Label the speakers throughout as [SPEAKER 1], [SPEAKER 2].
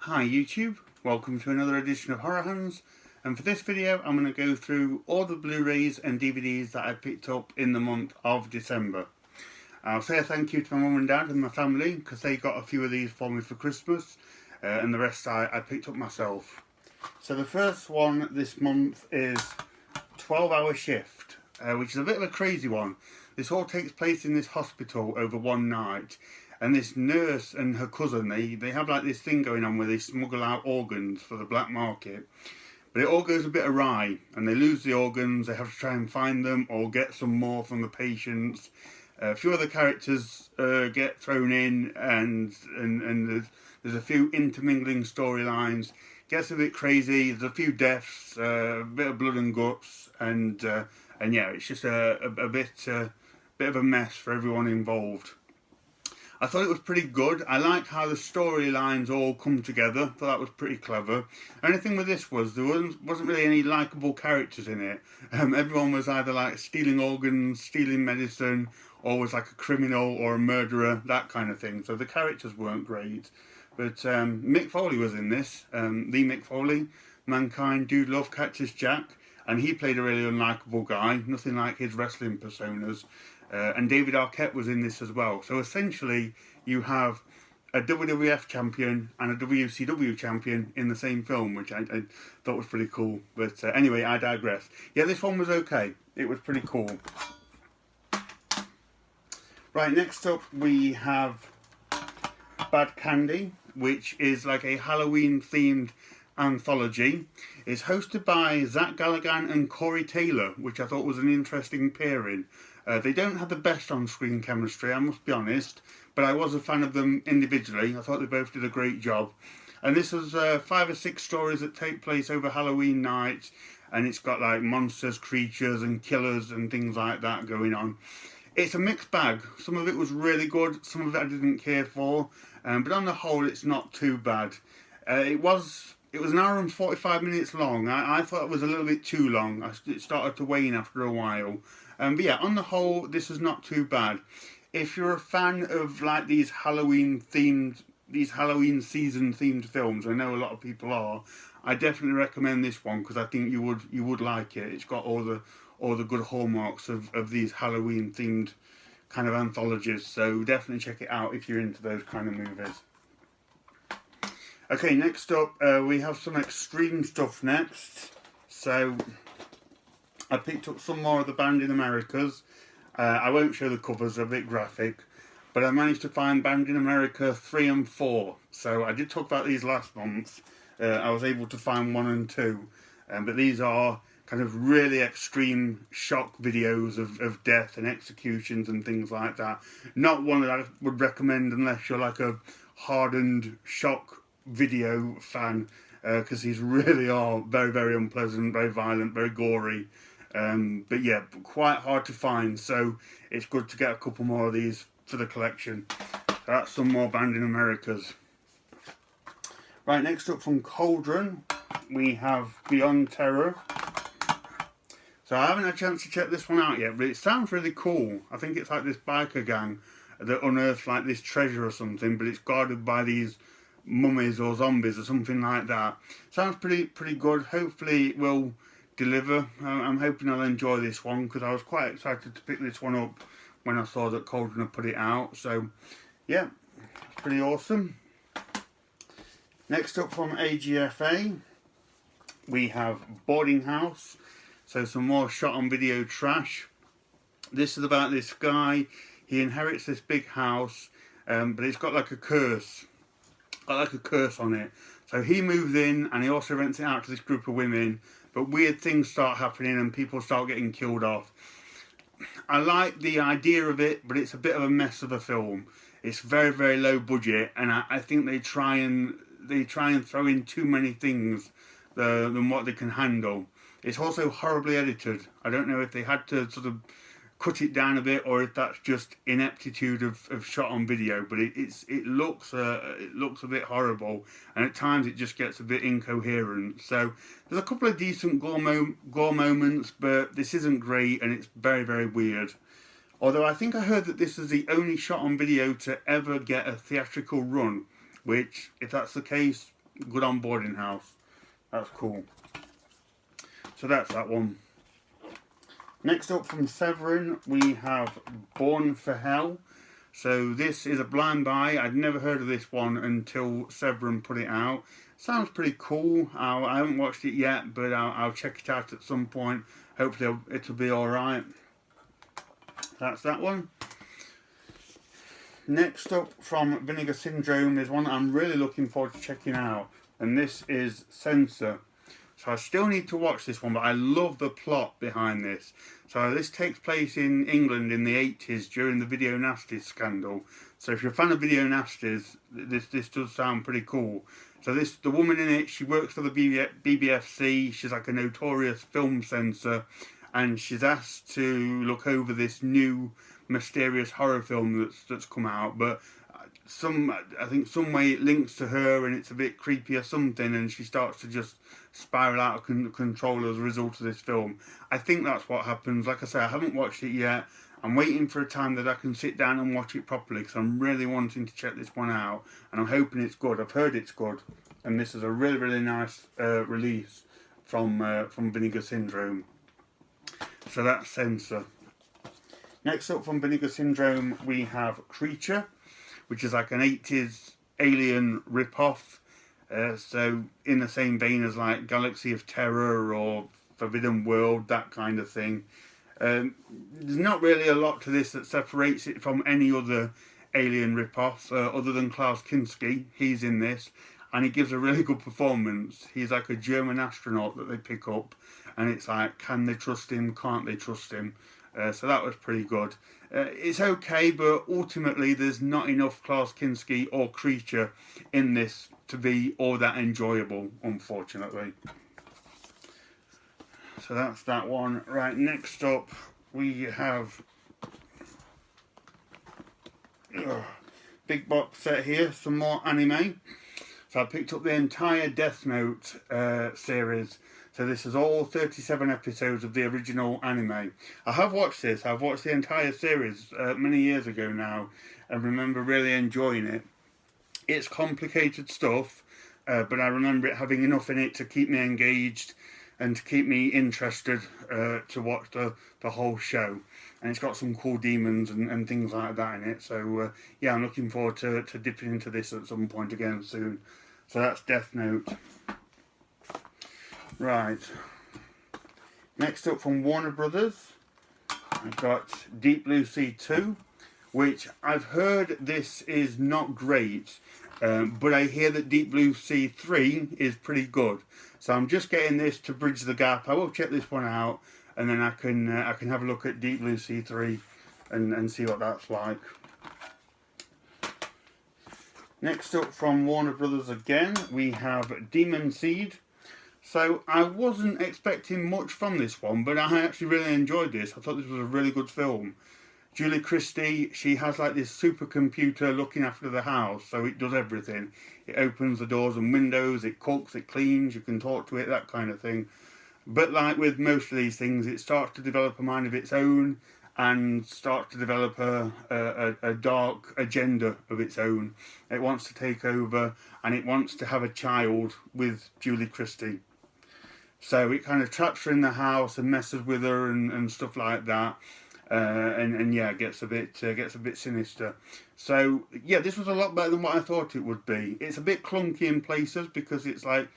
[SPEAKER 1] Hi YouTube, welcome to another edition of Horror Hands, and for this video I'm going to go through all the Blu-rays and DVDs that I picked up in the month of December. I'll say a thank you to my mum and dad and my family because they got a few of these for me for Christmas, and the rest I picked up myself. So the first one this month is 12-Hour Shift, which is a bit of a crazy one. This all takes place in this hospital over one night. And this nurse and her cousin, they have like this thing going on where they smuggle out organs for the black market. But it all goes a bit awry and they lose the organs, they have to try and find them or get some more from the patients. A few other characters get thrown in and there's a few intermingling storylines. Gets a bit crazy, there's a few deaths, a bit of blood and guts, and yeah, it's just a bit of a mess for everyone involved. I thought it was pretty good. I like how the storylines all come together. Thought that was pretty clever. The only thing with this was there wasn't really any likeable characters in it. Everyone was either like stealing organs, stealing medicine, or was like a criminal or a murderer, that kind of thing. So the characters weren't great. But Mick Foley was in this. The Mick Foley, Mankind, Dude Love Catches Jack. And he played a really unlikable guy. Nothing like his wrestling personas. And David Arquette was in this as well. So essentially, you have a WWF champion and a WCW champion in the same film, which I thought was pretty cool. But anyway, I digress. Yeah, this one was okay. It was pretty cool. Right, next up we have Bad Candy, which is like a Halloween-themed anthology. It's hosted by Zach Galligan and Corey Taylor, which I thought was an interesting pairing. They don't have the best on-screen chemistry, I must be honest, but I was a fan of them individually. I thought they both did a great job. And this was 5 or 6 stories that take place over Halloween night, and it's got like monsters, creatures and killers and things like that going on. It's a mixed bag. Some of it was really good, some of it I didn't care for, but on the whole it's not too bad. It was an hour and 45 minutes long. I thought it was a little bit too long. It started to wane after a while. But yeah, on the whole, this is not too bad. If you're a fan of like these Halloween season themed films, I know a lot of people are. I definitely recommend this one because I think you would like it. It's got all the good hallmarks of these Halloween themed kind of anthologies. So definitely check it out if you're into those kind of movies. Okay, next up we have some extreme stuff next. So I picked up some more of the Band in Americas. I won't show the covers, they're a bit graphic, but I managed to find Band in America 3 and 4. So I did talk about these last month. I was able to find 1 and 2, but these are kind of really extreme shock videos of death and executions and things like that. Not one that I would recommend unless you're like a hardened shock video fan, because these really are very, very unpleasant, very violent, very gory. But yeah, quite hard to find, so it's good to get a couple more of these for the collection. That's some more Band in Americas. Right, next up from Cauldron, we have Beyond Terror. So I haven't had a chance to check this one out yet, but it sounds really cool. I think it's like this biker gang that unearths like this treasure or something, but it's guarded by these mummies or zombies or something like that. Sounds pretty good. Hopefully it will deliver. I'm hoping I'll enjoy this one because I was quite excited to pick this one up when I saw that Cauldron had put it out. So yeah, it's pretty awesome. Next up from AGFA we have Boarding House. So some more shot on video trash. This is about this guy. He inherits this big house, but it's got like a curse. Got like a curse on it. So he moves in and he also rents it out to this group of women, but weird things start happening and people start getting killed off. I like the idea of it, but it's a bit of a mess of a film. It's very, very low budget, and I think they try and throw in too many things than what they can handle. It's also horribly edited. I don't know if they had to sort of cut it down a bit or if that's just ineptitude of shot on video, but it looks a bit horrible, and at times it just gets a bit incoherent. So there's a couple of decent gore moments, but this isn't great and it's very, very weird. Although I think I heard that this is the only shot on video to ever get a theatrical run, which if that's the case, good on boarding house. That's cool. So that's that one. Next up from Severin, we have Born for Hell. So this is a blind buy. I'd never heard of this one until Severin put it out. Sounds pretty cool. I haven't watched it yet, but I'll check it out at some point. Hopefully it'll be alright. That's that one. Next up from Vinegar Syndrome is one that I'm really looking forward to checking out. And this is Censor. So I still need to watch this one, but I love the plot behind this. So this takes place in England in the 80s during the Video Nasties scandal. So if you're a fan of Video Nasties, this does sound pretty cool. So the woman in it, she works for the BBFC. She's like a notorious film censor, and she's asked to look over this new mysterious horror film that's come out. But I think some way it links to her, and it's a bit creepy or something, and she starts to just spiral out of control as a result of this film. I think that's what happens. Like I say, I haven't watched it yet. I'm waiting for a time that I can sit down and watch it properly, because I'm really wanting to check this one out, and I'm hoping it's good. I've heard it's good, and this is a really, really nice release from Vinegar Syndrome. So that's Censor. Next up from Vinegar Syndrome, we have Creature, which is like an 80s alien rip-off. So in the same vein as like Galaxy of Terror or Forbidden World, that kind of thing. There's not really a lot to this that separates it from any other alien rip-off, other than Klaus Kinski. He's in this, and he gives a really good performance. He's like a German astronaut that they pick up, and it's like, can they trust him, can't they trust him? So that was pretty good. It's okay, but ultimately there's not enough Klaus Kinski or Creature in this to be all that enjoyable, unfortunately. So that's that one. Right, next up we have big box set here, some more anime. So I picked up the entire Death Note series. So this is all 37 episodes of the original anime. I have watched this. I've watched the entire series many years ago now, and remember really enjoying it. It's complicated stuff, but I remember it having enough in it to keep me engaged and to keep me interested to watch the whole show. And it's got some cool demons and things like that in it. So yeah, I'm looking forward to dipping into this at some point again soon. So that's Death Note. Right. Next up from Warner Brothers, I've got Deep Blue Sea 2, which I've heard this is not great, but I hear that Deep Blue Sea 3 is pretty good. So I'm just getting this to bridge the gap. I will check this one out, and then I can have a look at Deep Blue Sea 3 and see what that's like. Next up from Warner Brothers again, we have Demon Seed. So I wasn't expecting much from this one, but I actually really enjoyed this. I thought this was a really good film. Julie Christie, she has like this supercomputer looking after the house, so it does everything. It opens the doors and windows, it cooks, it cleans, you can talk to it, that kind of thing. But like with most of these things, it starts to develop a mind of its own and starts to develop a dark agenda of its own. It wants to take over, and it wants to have a child with Julie Christie. So it kind of traps her in the house and messes with her and stuff like that, and yeah, gets a bit sinister. So yeah, this was a lot better than what I thought it would be. It's a bit clunky in places because it's like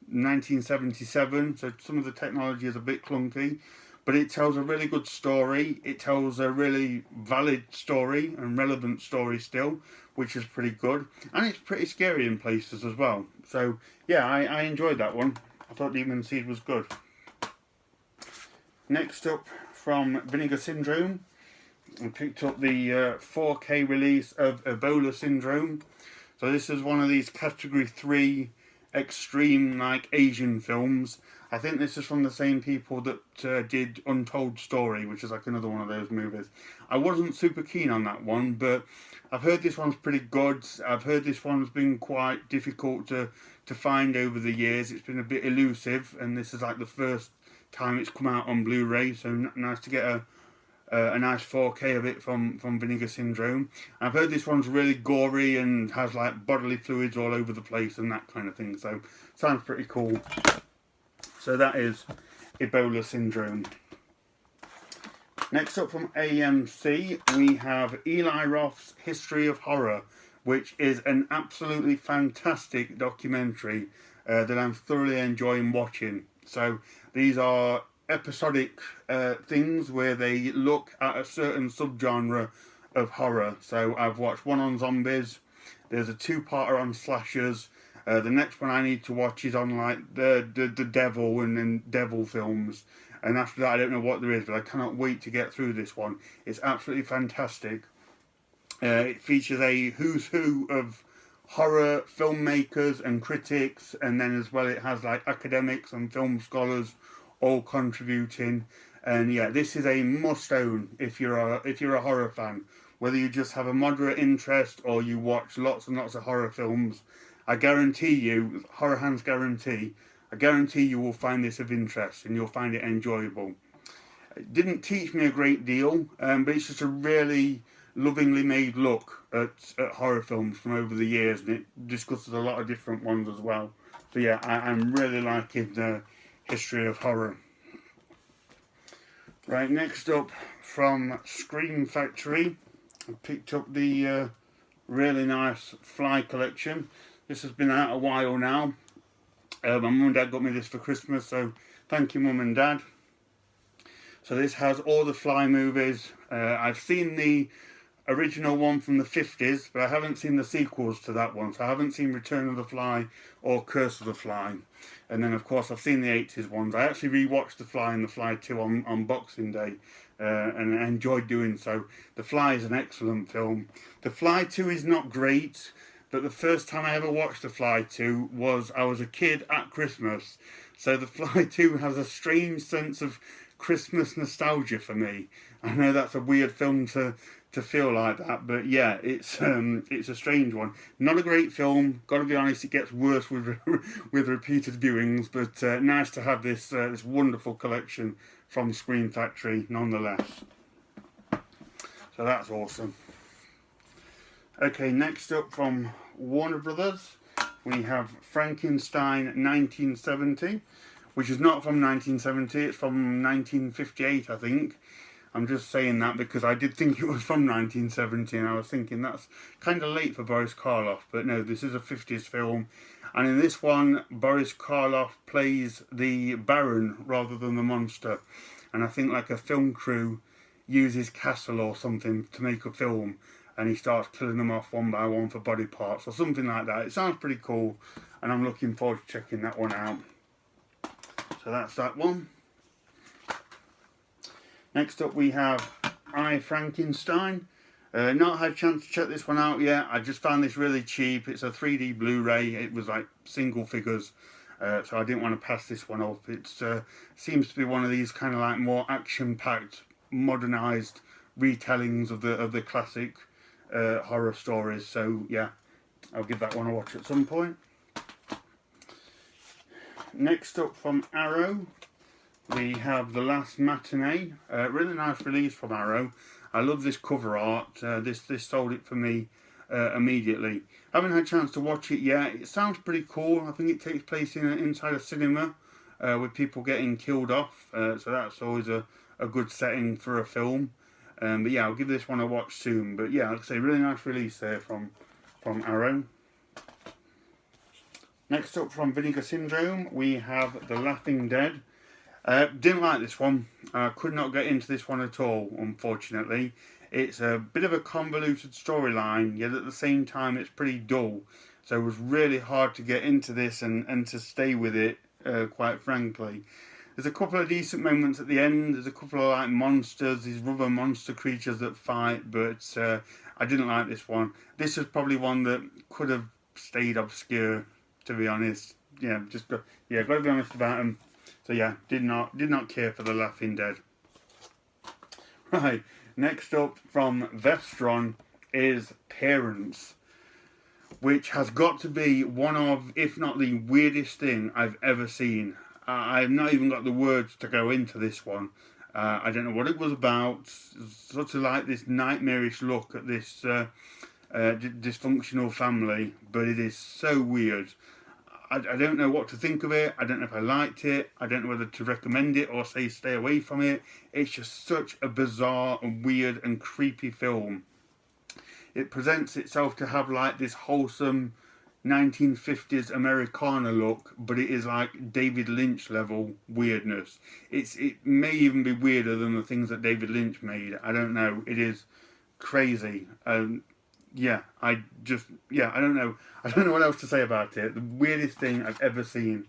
[SPEAKER 1] 1977, so some of the technology is a bit clunky, but it tells a really good story. It tells a really valid story and relevant story still, which is pretty good, and it's pretty scary in places as well. So yeah, I enjoyed that one. I thought Demon Seed was good. Next up from Vinegar Syndrome, I picked up the 4K release of Ebola Syndrome. So this is one of these Category 3 extreme like Asian films. I think this is from the same people that did Untold Story, which is like another one of those movies. I wasn't super keen on that one, but I've heard this one's pretty good. I've heard this one's been quite difficult to find over the years. It's been a bit elusive, and this is like the first time it's come out on Blu-ray, so nice to get a nice 4K of it from Vinegar Syndrome. I've heard this one's really gory and has like bodily fluids all over the place and that kind of thing, so sounds pretty cool. So that is Ebola Syndrome. Next up from AMC, we have Eli Roth's History of Horror, which is an absolutely fantastic documentary that I'm thoroughly enjoying watching. So these are episodic things where they look at a certain subgenre of horror. So I've watched one on zombies, there's a two-parter on slashers, the next one I need to watch is on like the devil and devil films, and after that I don't know what there is, but I cannot wait to get through this one. It's absolutely fantastic. It features a who's who of horror filmmakers and critics, and then as well it has like academics and film scholars all contributing. And yeah, this is a must-own if you're a horror fan. Whether you just have a moderate interest or you watch lots and lots of horror films, I guarantee you, Horror Hands guarantee, I guarantee you will find this of interest and you'll find it enjoyable. It didn't teach me a great deal, but it's just a really lovingly made look at horror films from over the years, and it discusses a lot of different ones as well. So yeah, I'm really liking the History of Horror. Right, next up from Scream Factory, I picked up the really nice Fly collection. This has been out a while now. My mum and dad got me this for Christmas, so thank you mum and dad. So this has all the Fly movies. I've seen the original one from the 50s, but I haven't seen the sequels to that one. So I haven't seen Return of the Fly or Curse of the Fly. And then of course I've seen the 80s ones. I actually rewatched The Fly and The Fly 2 on Boxing Day, and I enjoyed doing so. The Fly is an excellent film. The Fly 2 is not great, but the first time I ever watched The Fly 2 was I was a kid at Christmas. So The Fly 2 has a strange sense of Christmas nostalgia for me. I know that's a weird film to feel like that, but yeah, it's a strange one. Not a great film. Got to be honest, it gets worse with with repeated viewings. But nice to have this this wonderful collection from Scream Factory, nonetheless. So that's awesome. Okay, next up from Warner Brothers, we have Frankenstein 1970, which is not from 1970. It's from 1958, I think. I'm just saying that because I did think it was from 1970, and I was thinking that's kind of late for Boris Karloff, but no, this is a 50s film. And in this one, Boris Karloff plays the Baron rather than the monster. And I think like a film crew uses castle or something to make a film, and he starts killing them off one by one for body parts or something like that. It sounds pretty cool, and I'm looking forward to checking that one out. So that's that one. Next up we have I, Frankenstein. Not had a chance to check this one out yet. I just found this really cheap. It's a 3D Blu-ray. It was like single figures, so I didn't want to pass this one up. It seems to be one of these kind of like more action-packed, modernised retellings of the classic horror stories. So yeah, I'll give that one a watch at some point. Next up from Arrow, we have The Last Matinee. Really nice release from Arrow. I love this cover art. This sold it for me immediately. Haven't had a chance to watch it yet. It sounds pretty cool. I think it takes place inside a cinema with people getting killed off. So that's always a good setting for a film. But yeah, I'll give this one a watch soon. But yeah, like I say, really nice release there from Arrow. Next up from Vinegar Syndrome, we have The Laughing Dead. Didn't like this one. Could not get into this one at all, unfortunately. It's a bit of a convoluted storyline, yet at the same time it's pretty dull. So it was really hard to get into this and to stay with it, quite frankly. There's a couple of decent moments at the end. There's a couple of like monsters, these rubber monster creatures that fight, but I didn't like this one. This is probably one that could have stayed obscure, to be honest. Yeah, got to be honest about them. So yeah, did not care for The Laughing Dead. Right, next up from Vestron is Parents, which has got to be one of, if not the weirdest thing I've ever seen. I've not even got the words to go into this one. I don't know what it was about. Sort of like this nightmarish look at this dysfunctional family, but it is so weird. I don't know what to think of it. I don't know if I liked it. I don't know whether to recommend it or say stay away from it. It's just such a bizarre and weird and creepy film. It presents itself to have like this wholesome 1950s Americana look, but it is like David Lynch level weirdness. It may even be weirder than the things that David Lynch made. I don't know. It is crazy. I don't know. I don't know what else to say about it. The weirdest thing I've ever seen.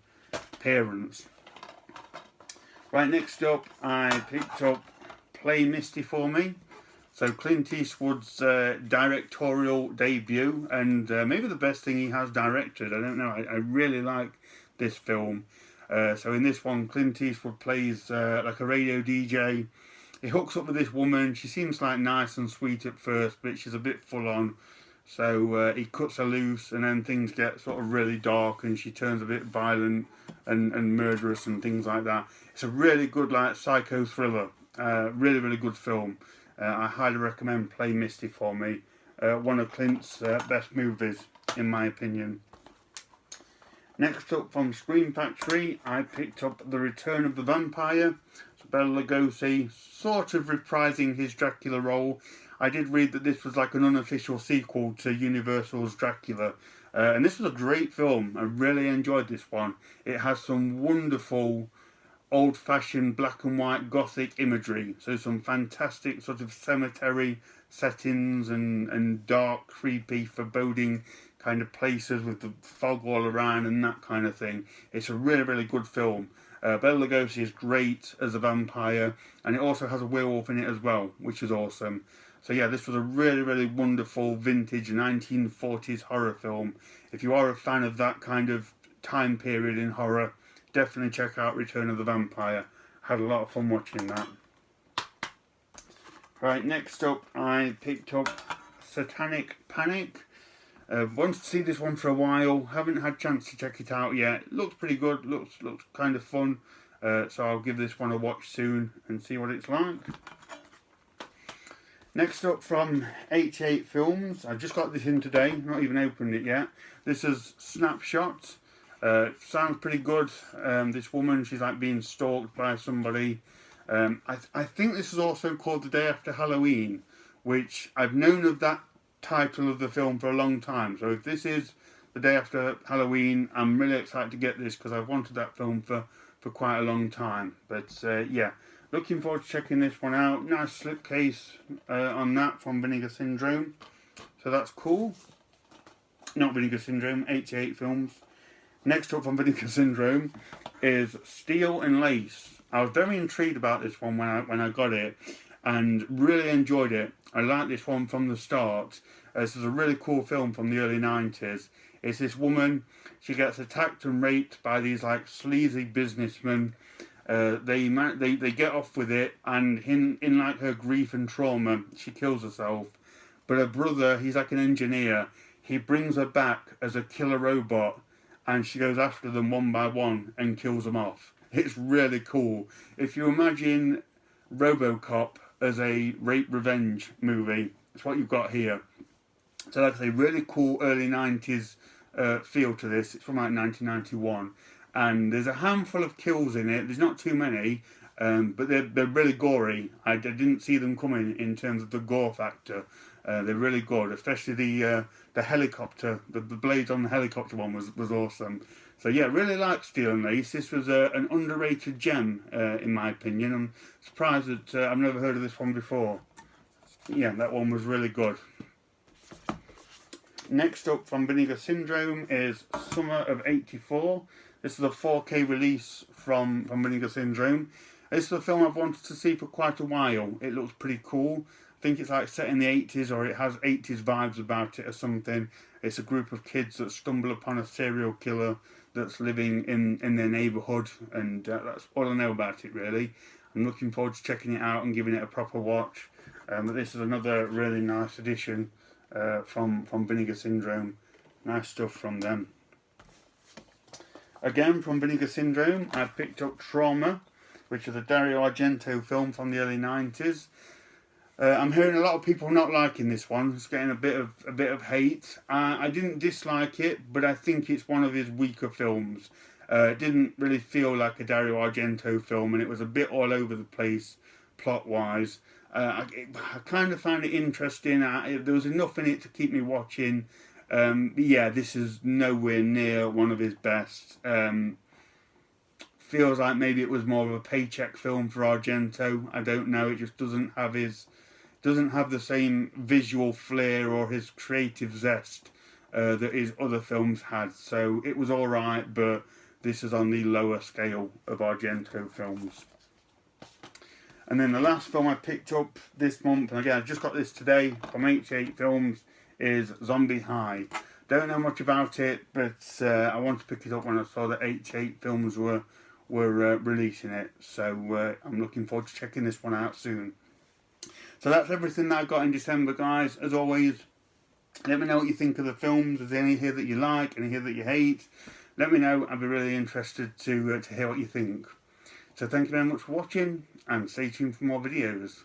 [SPEAKER 1] Parents. Right, next up, I picked up Play Misty for Me. So Clint Eastwood's directorial debut, and maybe the best thing he has directed. I don't know. I really like this film. So in this one, Clint Eastwood plays like a radio DJ. He hooks up with this woman. She seems like nice and sweet at first, but she's a bit full on. So he cuts her loose, and then things get sort of really dark, and she turns a bit violent and murderous and things like that. It's a really good like psycho thriller. Really, really good film. I highly recommend Play Misty for Me. One of Clint's best movies, in my opinion. Next up from Scream Factory, I picked up The Return of the Vampire. So Bela Lugosi sort of reprising his Dracula role. I did read that this was like an unofficial sequel to Universal's Dracula. And this was a great film. I really enjoyed this one. It has some wonderful old-fashioned black and white gothic imagery. So some fantastic sort of cemetery settings and dark, creepy, foreboding kind of places with the fog all around and that kind of thing. It's a really, really good film. Bela Lugosi is great as a vampire, and it also has a werewolf in it as well, which is awesome. So yeah, this was a really, really wonderful vintage 1940s horror film. If you are a fan of that kind of time period in horror, definitely check out Return of the Vampire. Had a lot of fun watching that. Right, next up I picked up Satanic Panic. Wanted to see this one for a while. Haven't had a chance to check it out yet. Looks pretty good. Looks kind of fun. So I'll give this one a watch soon and see what it's like. Next up from 88 Films. I just got this in today. Not even opened it yet. This is Snapshots. Sounds pretty good. This woman, she's like being stalked by somebody. I think this is also called The Day After Halloween, which I've known of that title of the film for a long time. So if this is The Day After Halloween, I'm really excited to get this because I've wanted that film for quite a long time. But yeah, looking forward to checking this one out. Nice slipcase on that from Vinegar Syndrome. So that's cool. Not Vinegar Syndrome, 88 Films. Next up from Vinegar Syndrome is Steel and Lace. I was very intrigued about this one when I got it, and really enjoyed it. I liked this one from the start. This is a really cool film from the early 90s. It's this woman, she gets attacked and raped by these like sleazy businessmen. They get off with it, and in like her grief and trauma, she kills herself. But her brother, he's like an engineer. He brings her back as a killer robot, and she goes after them one by one and kills them off. It's really cool. If you imagine RoboCop as a rape revenge movie, it's what you've got here. So like I say, really cool early 90s feel to this. It's from like 1991. And there's a handful of kills in it. There's not too many, but they're really gory. I didn't see them coming in terms of the gore factor. They're really good, especially the helicopter. The blades on the helicopter one was awesome. So yeah, really like Steel and Lace. This was an underrated gem, in my opinion. I'm surprised that I've never heard of this one before. Yeah, that one was really good. Next up from Vinegar Syndrome is Summer of '84. This is a 4K release from Vinegar Syndrome. This is a film I've wanted to see for quite a while. It looks pretty cool. I think it's like set in the 80s, or it has 80s vibes about it or something. It's a group of kids that stumble upon a serial killer that's living in their neighbourhood, and that's all I know about it really. I'm looking forward to checking it out and giving it a proper watch. But this is another really nice addition from Vinegar Syndrome. Nice stuff from them. Again from Vinegar Syndrome, I picked up Trauma. which is a Dario Argento film from the early 90s. I'm hearing a lot of people not liking this one. It's getting a bit of hate. I didn't dislike it, but I think it's one of his weaker films. It didn't really feel like a Dario Argento film, and it was a bit all over the place plot-wise. I kind of found it interesting. There was enough in it to keep me watching. Yeah, this is nowhere near one of his best. Feels like maybe it was more of a paycheck film for Argento. I don't know. It just doesn't have the same visual flair or his creative zest that his other films had. So it was all right, but this is on the lower scale of Argento films. And then the last film I picked up this month, and again I just got this today from H8 Films, is Zombie High. Don't know much about it, but I wanted to pick it up when I saw that H8 Films were releasing it. So I'm looking forward to checking this one out soon. So that's everything that I got in December, guys. As always, let me know what you think of the films. Is there any here that you like, any here that you hate? Let me know. I'd be really interested to hear what you think. So thank you very much for watching, and stay tuned for more videos.